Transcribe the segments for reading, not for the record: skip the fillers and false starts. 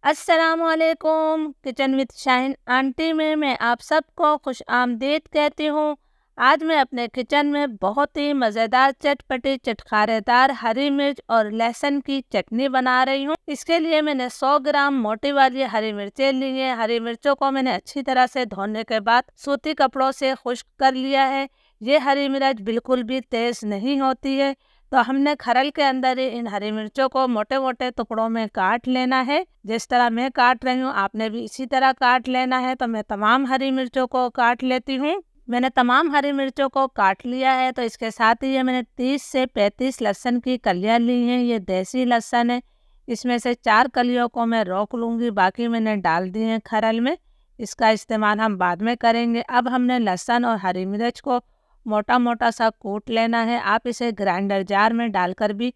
अस्सलामुअलैकुम। Kitchen with Shaheen aunty में मैं आप सबको खुश आमदीद कहती हूँ। आज मैं अपने किचन में बहुत ही मज़ेदार चटपटी चटखारेदार हरी मिर्च और लहसुन की चटनी बना रही हूँ। इसके लिए मैंने 100 ग्राम मोटी वाली हरी मिर्चें ली है। हरी मिर्चों को मैंने अच्छी तरह से धोने के बाद सूती कपड़ों से खुश्क कर लिया है। ये हरी मिर्च बिल्कुल भी तेज़ नहीं होती है, तो हमने खरल के अंदर ही इन हरी मिर्चों को मोटे मोटे टुकड़ों में काट लेना है। जिस तरह मैं काट रही हूँ आपने भी इसी तरह काट लेना है। तो मैं तमाम हरी मिर्चों को काट लेती हूँ। मैंने तमाम हरी मिर्चों को काट लिया है। तो इसके साथ ही ये मैंने 30 से 35 लहसुन की कलियां ली हैं। ये देसी लहसुन है। इसमें से 4 कलियों को मैं रोक लूँगी, बाकी मैंने डाल दी हैं खरल में। इसका इस्तेमाल हम बाद में करेंगे। अब हमने लहसुन और हरी मिर्च को मोटा मोटा सा कूट लेना है। आप इसे ग्राइंडर जार में डालकर भी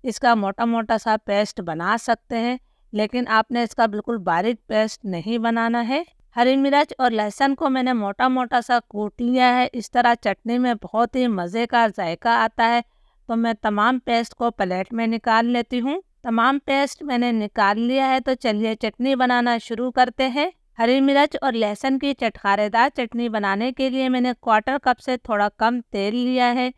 इसका मोटा मोटा सा पेस्ट बना सकते हैं, लेकिन आपने इसका बिल्कुल बारीक पेस्ट नहीं बनाना है। हरी मिर्च और लहसुन को मैंने मोटा मोटा सा कूट लिया है। इस तरह चटनी में बहुत ही मज़े का जायका आता है। तो मैं तमाम पेस्ट को प्लेट में निकाल लेती हूँ। तमाम पेस्ट मैंने निकाल लिया है। तो चलिए चटनी बनाना शुरू करते हैं। हरी मिर्च और लहसुन की चटखारेदार चटनी बनाने के लिए मैंने 1/4 कप से थोड़ा कम तेल लिया है।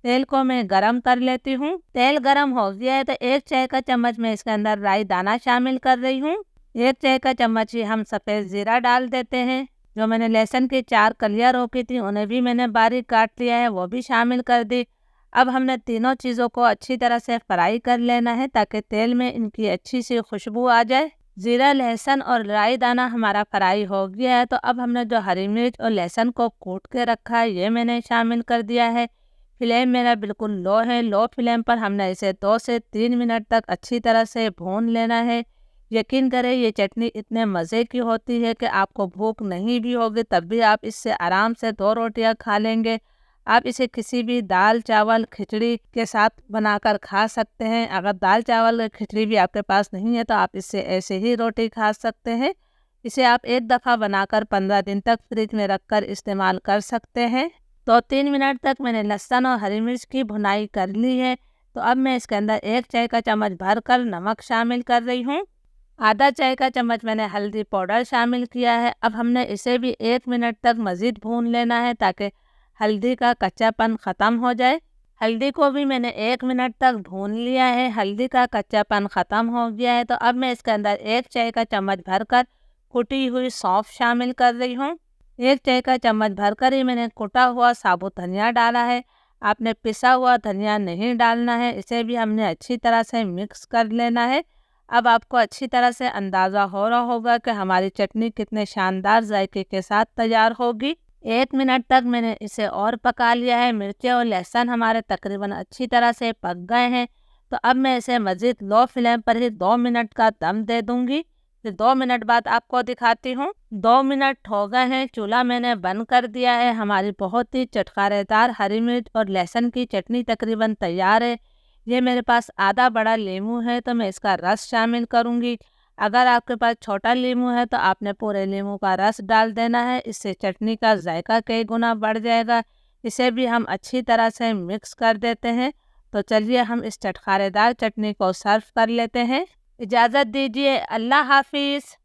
तेल को मैं गरम कर लेती हूँ। तेल गरम हो गया है तो 1 चाय का चम्मच मैं इसके अंदर राई दाना शामिल कर रही हूँ। 1 चाय का चम्मच ही हम सफ़ेद ज़ीरा डाल देते हैं। जो मैंने लहसुन की 4 कलियां रोकी थी उन्हें भी मैंने बारीक काट लिया है, वो भी शामिल कर दी। अब हमने तीनों चीज़ों को अच्छी तरह से फ्राई कर लेना है ताकि तेल में इनकी अच्छी सी खुशबू आ जाए। जीरा, लहसुन और राई दाना हमारा फ्राई हो गया है। तो अब हमने जो हरी मिर्च और लहसुन को कूट के रखा है ये मैंने शामिल कर दिया है। फ्लेम मेरा बिल्कुल लो है। लो फ्लेम पर हमने इसे 2 से 3 मिनट तक अच्छी तरह से भून लेना है। यकीन करें ये चटनी इतने मज़े की होती है कि आपको भूख नहीं भी होगी तब भी आप इससे आराम से 2 रोटियां खा लेंगे। आप इसे किसी भी दाल चावल खिचड़ी के साथ बनाकर खा सकते हैं। अगर दाल चावल या खिचड़ी भी आपके पास नहीं है तो आप इससे ऐसे ही रोटी खा सकते हैं। इसे आप एक दफ़ा बनाकर 15 दिन तक फ्रिज में रखकर इस्तेमाल कर सकते हैं। 2-3 मिनट तक मैंने लहसुन और हरी मिर्च की भुनाई कर ली है। तो अब मैं इसके अंदर 1 चाय का चम्मच भरकर नमक शामिल कर रही हूँ। आधा चाय का चम्मच मैंने हल्दी पाउडर शामिल किया है। अब हमने इसे भी 1 मिनट तक मज़ीद भून लेना है ताकि हल्दी का कच्चापन ख़त्म हो जाए। हल्दी को भी मैंने 1 मिनट तक भून लिया है। हल्दी का कच्चापन ख़त्म हो गया है। तो अब मैं इसके अंदर 1 चाय का चम्मच भरकर कुटी हुई सौंफ शामिल कर रही हूँ। 1 चाय का चम्मच भरकर ही मैंने कुटा हुआ साबुत धनिया डाला है। आपने पिसा हुआ धनिया नहीं डालना है। इसे भी हमने अच्छी तरह से मिक्स कर लेना है। अब आपको अच्छी तरह से अंदाज़ा हो रहा होगा कि हमारी चटनी कितने शानदार जायके के साथ तैयार होगी। 1 मिनट तक मैंने इसे और पका लिया है। मिर्चें और लहसुन हमारे तकरीबन अच्छी तरह से पक गए हैं। तो अब मैं इसे मज़ीद लो फ्लेम पर ही 2 मिनट का दम दे दूंगी। फिर 2 मिनट बाद आपको दिखाती हूँ। 2 मिनट हो गए हैं, चूल्हा मैंने बंद कर दिया है। हमारी बहुत ही चटखारेदार हरी मिर्च और लहसुन की चटनी तकरीबन तैयार है। ये मेरे पास आधा बड़ा नींबू है तो मैं इसका रस शामिल करूँगी। अगर आपके पास छोटा नींबू है तो आपने पूरे नींबू का रस डाल देना है। इससे चटनी का जायका कई गुना बढ़ जाएगा। इसे भी हम अच्छी तरह से मिक्स कर देते हैं। तो चलिए हम इस चटखारेदार चटनी को सर्व कर लेते हैं। इजाज़त दीजिए। अल्लाह हाफिज़।